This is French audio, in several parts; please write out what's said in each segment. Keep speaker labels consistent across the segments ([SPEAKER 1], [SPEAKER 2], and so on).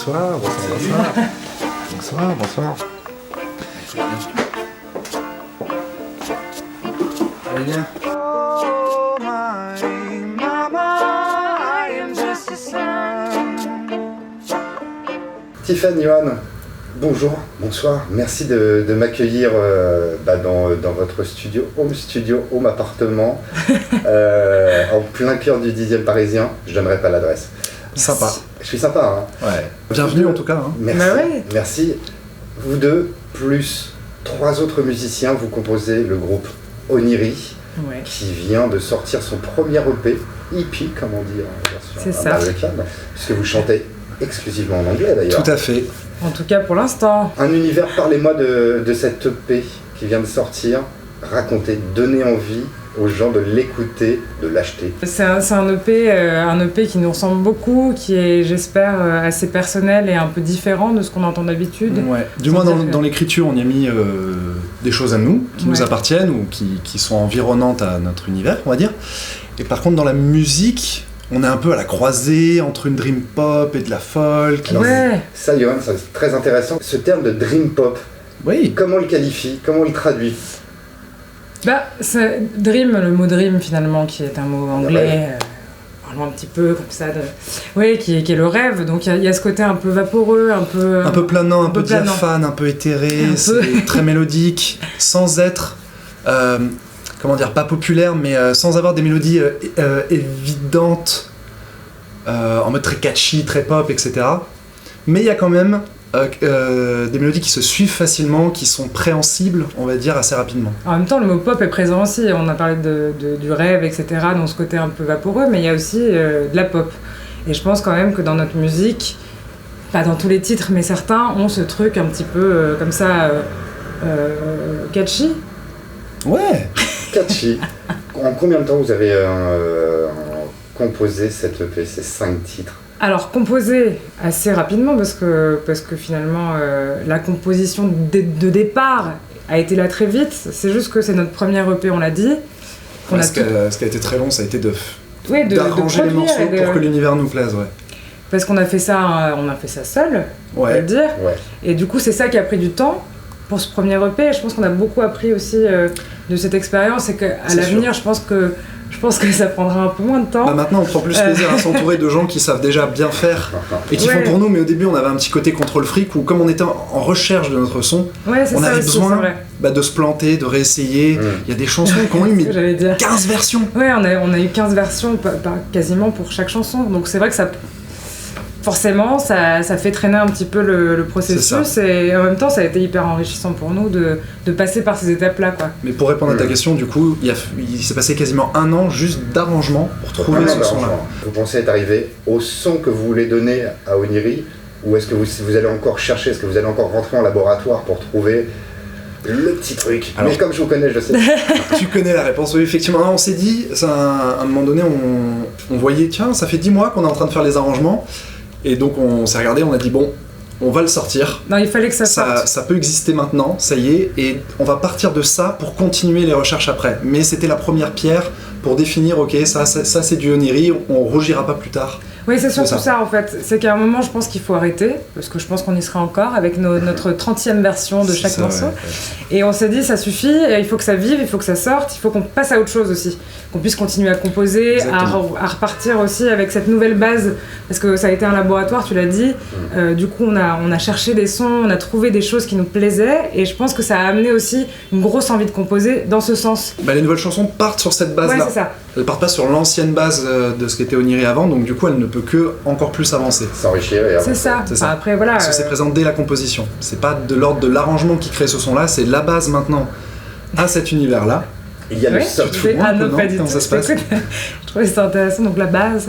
[SPEAKER 1] Bonsoir. Allez, viens.
[SPEAKER 2] Oh, my mama, I am just a son.
[SPEAKER 3] Tiffany, Johan, bonjour, bonsoir. Merci de m'accueillir dans votre studio, home appartement, en plein cœur du 10e parisien. Je donnerai pas l'adresse.
[SPEAKER 1] Sympa.
[SPEAKER 3] Je suis sympa, hein.
[SPEAKER 1] Ouais. Bienvenue en tout cas. Hein.
[SPEAKER 3] Merci.
[SPEAKER 4] Bah ouais.
[SPEAKER 3] Merci. Vous deux, plus 3 autres musiciens, vous composez le groupe Oniri,
[SPEAKER 4] Ouais.
[SPEAKER 3] qui vient de sortir son premier EP, EP, comme on dit en version
[SPEAKER 4] C'est ça.
[SPEAKER 3] américaine, puisque vous chantez exclusivement en anglais d'ailleurs.
[SPEAKER 1] Tout à fait.
[SPEAKER 4] En tout cas pour l'instant.
[SPEAKER 3] Un univers, parlez-moi de cette EP qui vient de sortir, racontez, donnez envie aux gens de l'écouter, de l'acheter.
[SPEAKER 4] C'est un EP qui nous ressemble beaucoup, qui est, j'espère, assez personnel et un peu différent de ce qu'on entend d'habitude.
[SPEAKER 1] Ouais. Du moins dans l'écriture, on y a mis des choses à nous, qui nous appartiennent ou qui sont environnantes à notre univers, on va dire. Et par contre, dans la musique, on est un peu à la croisée entre une dream pop et de la folk.
[SPEAKER 3] Alors,
[SPEAKER 4] Ouais.
[SPEAKER 3] Ça, Johan, c'est très intéressant. Ce terme de dream pop,
[SPEAKER 1] Oui.
[SPEAKER 3] comment on le qualifie, comment on le traduit?
[SPEAKER 4] Bah, c'est dream, le mot dream finalement, qui est un mot anglais, parlons un petit peu comme ça, qui est le rêve. Donc il y a ce côté un peu vaporeux, un peu
[SPEAKER 1] planant, un peu
[SPEAKER 4] planant.
[SPEAKER 1] diaphane, un peu éthéré,
[SPEAKER 4] Un peu.
[SPEAKER 1] c'est très mélodique, sans être, pas populaire, mais sans avoir des mélodies évidentes, en mode très catchy, très pop, etc. Mais il y a quand même des mélodies qui se suivent facilement, qui sont préhensibles, on va dire, assez rapidement.
[SPEAKER 4] En même temps, le mot pop est présent aussi. On a parlé du rêve, etc., dans ce côté un peu vaporeux, mais il y a aussi de la pop. Et je pense quand même que dans notre musique, pas dans tous les titres, mais certains ont ce truc un petit peu comme ça, catchy.
[SPEAKER 1] Ouais.
[SPEAKER 3] Catchy. En combien de temps vous avez composé cette EP, ces 5 titres?
[SPEAKER 4] Alors, composé assez rapidement, parce que finalement, la composition de départ a été là très vite. C'est juste que c'est notre première EP, on l'a dit.
[SPEAKER 1] Ce qui a été très long, ça a été
[SPEAKER 4] Oui,
[SPEAKER 1] d'arranger les
[SPEAKER 4] produire
[SPEAKER 1] morceaux
[SPEAKER 4] et
[SPEAKER 1] pour que l'univers nous plaise, ouais.
[SPEAKER 4] Parce qu'on a fait ça seul, on va
[SPEAKER 1] Ouais.
[SPEAKER 4] le dire.
[SPEAKER 3] Ouais.
[SPEAKER 4] Et du coup, c'est ça qui a pris du temps pour ce premier EP. Et je pense qu'on a beaucoup appris aussi de cette expérience et qu'à
[SPEAKER 1] C'est
[SPEAKER 4] l'avenir, je pense que ça prendra un peu moins de temps.
[SPEAKER 1] Bah maintenant, on prend plus plaisir à s'entourer de gens qui savent déjà bien faire et qui
[SPEAKER 4] Ouais.
[SPEAKER 1] font pour nous, mais au début, on avait un petit côté contrôle fric où, comme on était en recherche de notre son,
[SPEAKER 4] Ouais, c'est
[SPEAKER 1] on
[SPEAKER 4] ça
[SPEAKER 1] avait
[SPEAKER 4] aussi,
[SPEAKER 1] besoin
[SPEAKER 4] c'est vrai.
[SPEAKER 1] de se planter, de réessayer. Il y a des chansons qui ont eu
[SPEAKER 4] C'est ce que j'allais dire.
[SPEAKER 1] 15 versions.
[SPEAKER 4] Ouais, on a eu 15 versions quasiment pour chaque chanson. Donc c'est vrai que ça fait traîner un petit peu le processus et en même temps ça a été hyper enrichissant pour nous de passer par ces étapes-là, quoi.
[SPEAKER 1] Mais pour répondre à ta question, du coup, il s'est passé quasiment 1 an juste d'arrangement pour trouver ce son-là.
[SPEAKER 3] Vous pensez être arrivé au son que vous voulez donner à Oniri, ou est-ce que vous allez encore chercher, est-ce que vous allez encore rentrer en laboratoire pour trouver le petit truc?
[SPEAKER 1] Alors,
[SPEAKER 3] mais comme je vous connais, je sais.
[SPEAKER 1] Tu connais la réponse, oui, effectivement. On s'est dit, à un moment donné, on voyait, tiens, ça fait 10 mois qu'on est en train de faire les arrangements. Et donc on s'est regardé, on a dit bon, on va le sortir.
[SPEAKER 4] Non, il fallait que ça sorte.
[SPEAKER 1] Ça peut exister maintenant, ça y est, et on va partir de ça pour continuer les recherches après. Mais c'était la première pierre pour définir, ok, ça c'est du Oniri, on rougira pas plus tard.
[SPEAKER 4] Oui, c'est surtout
[SPEAKER 1] ça.
[SPEAKER 4] ça en fait. C'est qu'à un moment, je pense qu'il faut arrêter, parce que je pense qu'on y sera encore avec notre 30e version de
[SPEAKER 1] C'est
[SPEAKER 4] chaque
[SPEAKER 1] ça,
[SPEAKER 4] morceau.
[SPEAKER 1] ouais.
[SPEAKER 4] Et on s'est dit, ça suffit, et il faut que ça vive, il faut que ça sorte, il faut qu'on passe à autre chose aussi. Qu'on puisse continuer à composer,
[SPEAKER 1] Exactement.
[SPEAKER 4] à repartir aussi avec cette nouvelle base, parce que ça a été un laboratoire, tu l'as dit. Du coup, on a cherché des sons, on a trouvé des choses qui nous plaisaient, et je pense que ça a amené aussi une grosse envie de composer dans ce sens.
[SPEAKER 1] Bah, les nouvelles chansons partent sur cette base-là.
[SPEAKER 4] Ouais, c'est ça.
[SPEAKER 1] Elles partent pas sur l'ancienne base de ce qu'était Oniri avant, donc du coup, elle ne peut que encore plus avancer.
[SPEAKER 3] S'enrichir et avancer.
[SPEAKER 4] C'est ça.
[SPEAKER 1] C'est ça.
[SPEAKER 4] Enfin, après, voilà.
[SPEAKER 1] Parce que c'est présent dès la composition. C'est pas de l'ordre de l'arrangement qui crée ce son-là, c'est la base maintenant à cet univers-là.
[SPEAKER 3] Il y a le
[SPEAKER 4] Ouais,
[SPEAKER 3] soft.
[SPEAKER 1] tu fous un peu,
[SPEAKER 4] non,
[SPEAKER 1] non
[SPEAKER 4] pas du
[SPEAKER 1] Comment
[SPEAKER 4] tout.
[SPEAKER 1] ça se passe
[SPEAKER 4] Écoute, je trouvais ça intéressant, donc la base.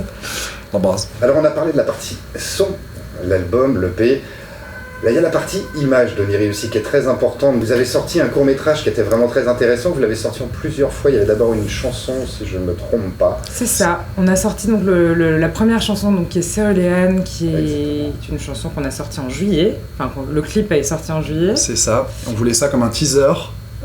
[SPEAKER 1] En base.
[SPEAKER 3] Alors on a parlé de la partie son, l'album, l'EP. Là il y a la partie image d'Oniri aussi qui est très importante. Vous avez sorti un court-métrage qui était vraiment très intéressant. Vous l'avez sorti en plusieurs fois. Il y avait d'abord une chanson, si je ne me trompe pas.
[SPEAKER 4] C'est ça. On a sorti donc la première chanson donc, qui est Céruléane, qui est une chanson qu'on a sortie en juillet. Enfin, le clip est sorti en juillet.
[SPEAKER 1] C'est ça. On voulait ça comme un teaser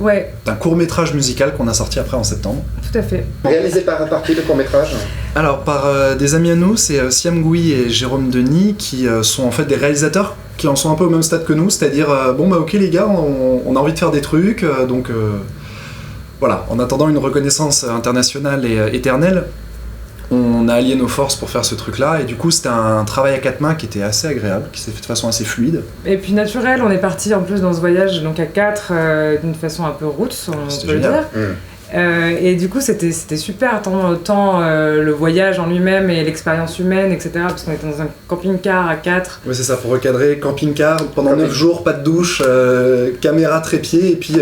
[SPEAKER 4] Ouais,
[SPEAKER 1] d'un court-métrage musical qu'on a sorti après en septembre.
[SPEAKER 4] tout à fait.
[SPEAKER 3] Réalisé par qui le court-métrage?
[SPEAKER 1] Alors, par des amis à nous, c'est Siam Gouy et Jérôme Denis qui sont en fait des réalisateurs qui en sont un peu au même stade que nous, c'est-à-dire bon bah ok les gars, on a envie de faire des trucs, donc voilà, en attendant une reconnaissance internationale et éternelle, on a allié nos forces pour faire ce truc-là, et du coup c'était un travail à quatre mains qui était assez agréable, qui s'est fait de façon assez fluide.
[SPEAKER 4] Et puis naturel, on est parti en plus dans ce voyage donc à 4 d'une façon un peu roots, on
[SPEAKER 1] C'était
[SPEAKER 4] peut le
[SPEAKER 1] génial.
[SPEAKER 4] dire. Et du coup c'était super, autant le voyage en lui-même et l'expérience humaine, etc. Parce qu'on était dans un camping-car à 4.
[SPEAKER 1] Ouais c'est ça, pour recadrer, camping-car, pendant 9 jours, pas de douche, caméra trépied, et puis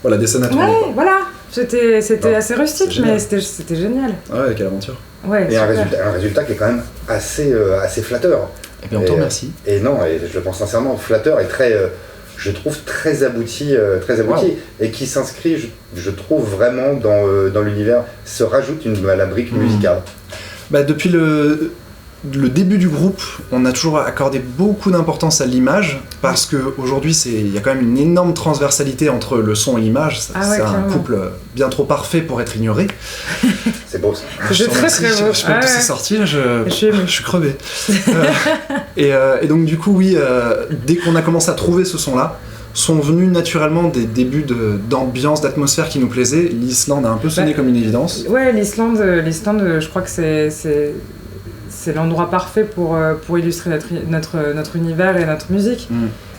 [SPEAKER 1] voilà, des scènes à tourner.
[SPEAKER 4] Ouais,
[SPEAKER 1] quoi.
[SPEAKER 4] voilà. C'était
[SPEAKER 1] Non,
[SPEAKER 4] assez rustique,
[SPEAKER 1] c'est
[SPEAKER 4] mais
[SPEAKER 1] génial.
[SPEAKER 4] c'était génial.
[SPEAKER 1] Ah ouais, quelle aventure.
[SPEAKER 4] Ouais,
[SPEAKER 3] Et un
[SPEAKER 4] super.
[SPEAKER 3] résultat qui est quand même assez flatteur.
[SPEAKER 1] Et bien on te remercie.
[SPEAKER 3] Et non, et je le pense sincèrement, flatteur et très, je trouve très abouti,
[SPEAKER 1] Wow.
[SPEAKER 3] et qui s'inscrit, je trouve vraiment dans l'univers, se rajoute la brique musicale.
[SPEAKER 1] Bah, depuis le début du groupe, on a toujours accordé beaucoup d'importance à l'image, parce qu'aujourd'hui, il y a quand même une énorme transversalité entre le son et l'image.
[SPEAKER 4] Ah ouais,
[SPEAKER 1] C'est un
[SPEAKER 4] clairement.
[SPEAKER 1] couple bien trop parfait pour être ignoré.
[SPEAKER 3] C'est beau ça.
[SPEAKER 4] C'est
[SPEAKER 1] Je te
[SPEAKER 4] très,
[SPEAKER 1] remercie,
[SPEAKER 4] très beau.
[SPEAKER 1] je sais pas
[SPEAKER 4] Ouais,
[SPEAKER 1] d'où c'est
[SPEAKER 4] ouais.
[SPEAKER 1] sorti, là,
[SPEAKER 4] Je suis émue.
[SPEAKER 1] je suis crevé. Et donc du coup, oui, dès qu'on a commencé à trouver ce son-là, sont venus naturellement des débuts d'ambiance, d'atmosphère qui nous plaisaient. L'Islande a un peu sonné
[SPEAKER 4] Bah,
[SPEAKER 1] comme une évidence.
[SPEAKER 4] Ouais, l'Islande, je crois que c'est l'endroit parfait pour illustrer notre univers et notre musique.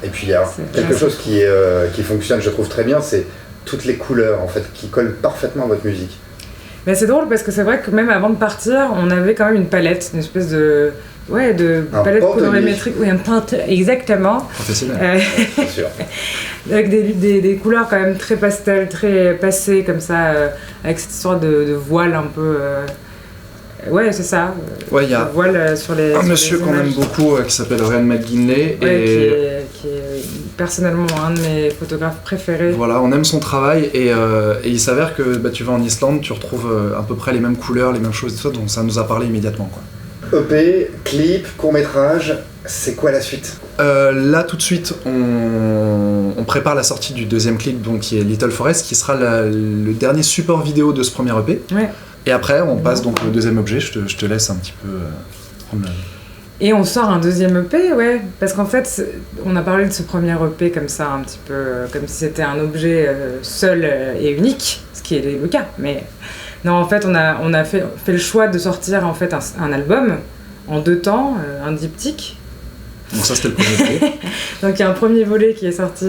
[SPEAKER 3] Et puis il y a
[SPEAKER 4] C'est-
[SPEAKER 3] quelque
[SPEAKER 4] ouais,
[SPEAKER 3] chose qui fonctionne, je trouve très bien, c'est toutes les couleurs en fait qui collent parfaitement à votre musique.
[SPEAKER 4] Mais c'est drôle parce que c'est vrai que même avant de partir, on avait quand même une palette, une espèce de
[SPEAKER 3] Un
[SPEAKER 4] palette
[SPEAKER 3] pantone.
[SPEAKER 4] colorimétrique, oui, un teinte exactement,
[SPEAKER 1] Professionnel.
[SPEAKER 3] C'est sûr.
[SPEAKER 4] avec des couleurs quand même très pastel, très passées comme ça, avec cette histoire de voile un peu. Ouais, c'est ça.
[SPEAKER 1] Ouais, il y a
[SPEAKER 4] Le voile sur les.
[SPEAKER 1] un
[SPEAKER 4] sur
[SPEAKER 1] monsieur
[SPEAKER 4] les
[SPEAKER 1] qu'on aime
[SPEAKER 4] images.
[SPEAKER 1] beaucoup qui s'appelle Ryan McGinley.
[SPEAKER 4] Ouais,
[SPEAKER 1] et
[SPEAKER 4] qui est personnellement un de mes photographes préférés.
[SPEAKER 1] voilà, on aime son travail et il s'avère que bah, tu vas en Islande, tu retrouves à peu près les mêmes couleurs, les mêmes choses et tout ça, donc ça nous a parlé immédiatement. Quoi.
[SPEAKER 3] EP, clip, court-métrage, c'est quoi la suite?
[SPEAKER 1] Là tout de suite, on prépare la sortie du deuxième clip, donc qui est Little Forest, qui sera le dernier support vidéo de ce premier EP.
[SPEAKER 4] Ouais.
[SPEAKER 1] Et après, on passe donc au deuxième objet. Je te laisse un petit peu prendre
[SPEAKER 4] Et on sort un deuxième EP, ouais, parce qu'en fait, on a parlé de ce premier EP comme ça, un petit peu comme si c'était un objet seul et unique, ce qui est le cas. Mais non, en fait, on a fait le choix de sortir en fait un album en 2 temps, un diptyque.
[SPEAKER 1] Donc ça, c'était le premier EP.
[SPEAKER 4] Donc il y a un premier volet qui est sorti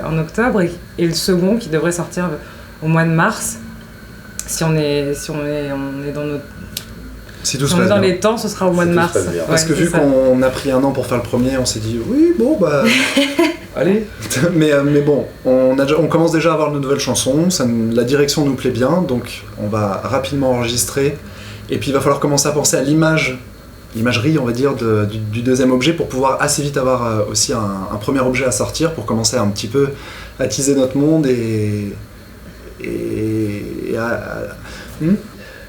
[SPEAKER 4] en octobre et le second qui devrait sortir au mois de mars. Si on est dans notre
[SPEAKER 1] Si tout
[SPEAKER 4] Si
[SPEAKER 1] se
[SPEAKER 4] on est
[SPEAKER 1] passe
[SPEAKER 4] dans
[SPEAKER 1] bien.
[SPEAKER 4] les temps, ce sera au mois
[SPEAKER 3] Si
[SPEAKER 4] de
[SPEAKER 3] tout se
[SPEAKER 4] mars.
[SPEAKER 3] passe bien.
[SPEAKER 1] Parce que
[SPEAKER 4] c'est
[SPEAKER 1] vu
[SPEAKER 4] ça.
[SPEAKER 1] qu'on a pris un an pour faire le premier, on s'est dit oui, bon, bah. Allez. mais bon, on commence déjà à avoir de nouvelles chansons, la direction nous plaît bien, donc on va rapidement enregistrer. Et puis il va falloir commencer à penser à l'imagerie, on va dire, du deuxième objet pour pouvoir assez vite avoir aussi un premier objet à sortir pour commencer un petit peu à teaser notre monde et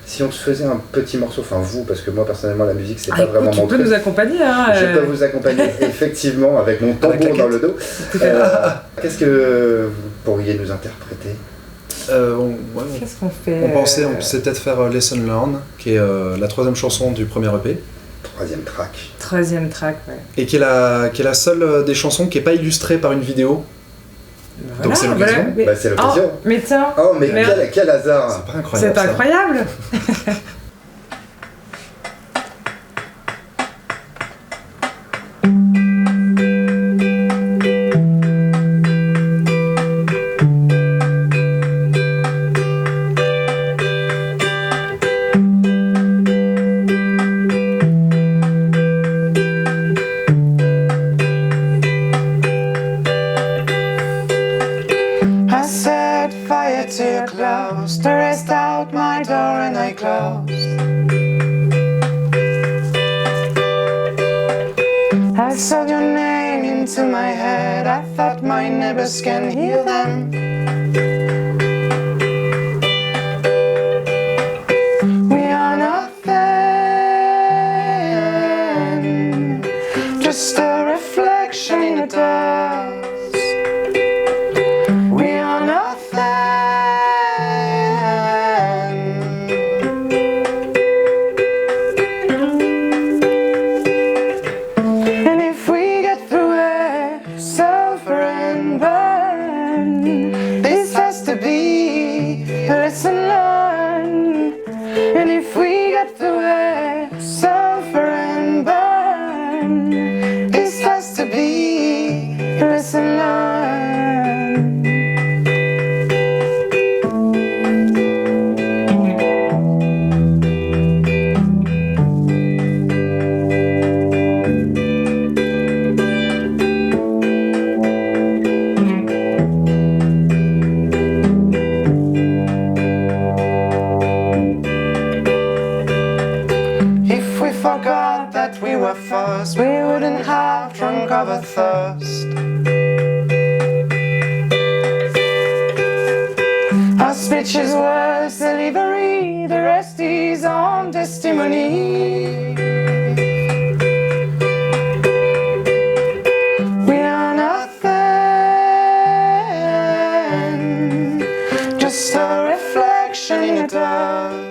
[SPEAKER 3] Si on se faisait un petit morceau, enfin vous, parce que moi personnellement la musique c'est
[SPEAKER 4] Ah,
[SPEAKER 3] pas
[SPEAKER 4] écoute,
[SPEAKER 3] vraiment
[SPEAKER 4] tu
[SPEAKER 3] mon
[SPEAKER 4] peux
[SPEAKER 3] truc.
[SPEAKER 4] nous accompagner. Hein,
[SPEAKER 3] Je peux vous accompagner effectivement avec mon tambour
[SPEAKER 1] claquette.
[SPEAKER 3] dans le dos.
[SPEAKER 4] Tout à fait.
[SPEAKER 3] Qu'est-ce que vous pourriez nous interpréter?
[SPEAKER 4] Qu'est-ce qu'on fait
[SPEAKER 1] On pensait peut-être faire Lesson Learn, qui est la troisième chanson du premier EP,
[SPEAKER 3] Troisième track.
[SPEAKER 4] Troisième track, ouais.
[SPEAKER 1] et qui est la seule des chansons qui n'est pas illustrée par une vidéo. Donc c'est l'occasion.
[SPEAKER 4] mais...
[SPEAKER 3] Bah, c'est l'occasion.
[SPEAKER 4] Oh, mais tiens,
[SPEAKER 3] Oh mais
[SPEAKER 4] Merde.
[SPEAKER 3] quel hasard!
[SPEAKER 1] C'est pas incroyable.
[SPEAKER 4] c'est
[SPEAKER 1] ça.
[SPEAKER 4] incroyable.
[SPEAKER 2] I set fire to your clothes, to rest out my door and I closed. I saw your name into my head, I thought my neighbors can hear them. We are nothing, just a reflection in the dust. We are nothing. forgot that we were first, we wouldn't have drunk of a thirst. Our speech is words delivery, the rest is on testimony. We are nothing, just a reflection in the dust.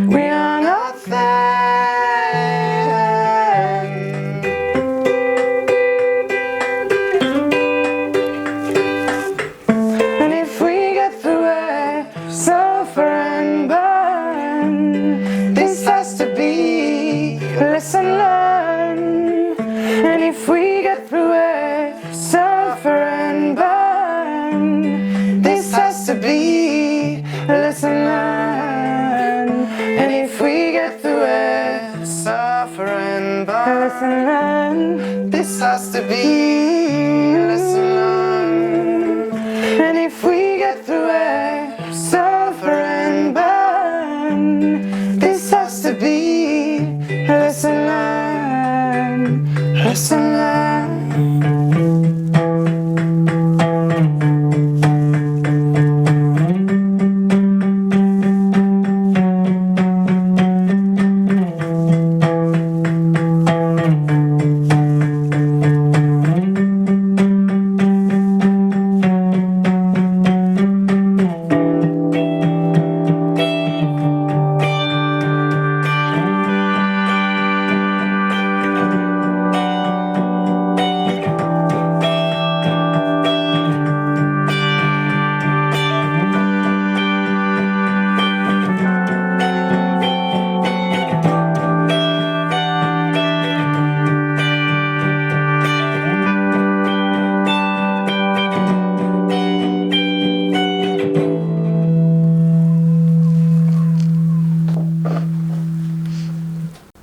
[SPEAKER 2] We are nothing. And if we get through it, suffer and burn, this has to be a lesson learned. And if we get through it, suffer and burn, this has to be a lesson learned. And if we get through it, suffer and burn, a lesson learned, this has to be a lesson learned. And if we get through it, suffer and burn, this has to be a lesson learned, a lesson learned.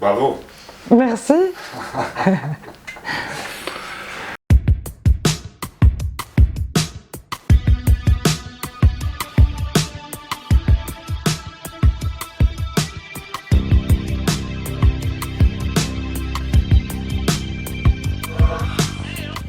[SPEAKER 3] Bravo.
[SPEAKER 4] Merci.